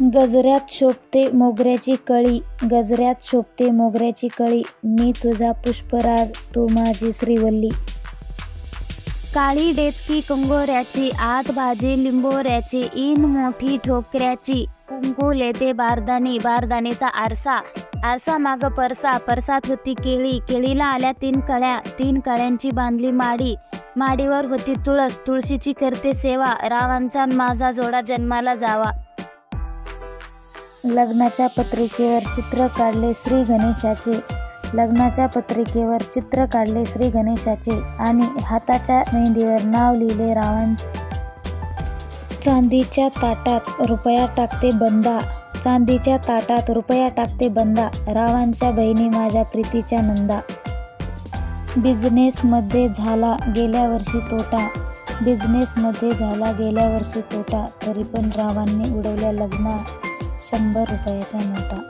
गजऱ्यात शोभते मोगऱ्याची कळी, गजऱ्यात शोभते मोगऱ्याची कळी, मी तुझा पुष्पराज तू माझी श्रीवल्ली. काळी डेचकी कंगोऱ्याची, आत भाजी लिंबोऱ्याची, इन मोठी ठोकऱ्याची, कुंकू लेते बारदानी, बारदानीचा आरसा, आरसा माग परसा, परसात होती केळी, केळीला आल्या 3 कळ्या, 3 कळ्यांची बांधली माडी, माडीवर होती तुळस, तुळशीची करते सेवा, रावांचा माझा जोडा जन्माला जावा. लग्नाच्या पत्रिकेवर चित्र काढले श्री गणेशाचे, लग्नाच्या पत्रिकेवर चित्र काढले श्री गणेशाचे आणि हाताच्या मेहंदीवर नाव लिहिले रावांचे. चांदीच्या ताटात रुपया टाकते बंदा, चांदीच्या ताटात रुपया टाकते बंदा, रावांच्या बहिणी माझ्या प्रीतीच्या नंदा. बिझनेसमध्ये झाला गेल्या वर्षी तोटा, बिझनेसमध्ये झाला गेल्या वर्षी तोटा, तरी पण रावांनी उडवल्या लग्नात 100 रुपयाच्या नोटा.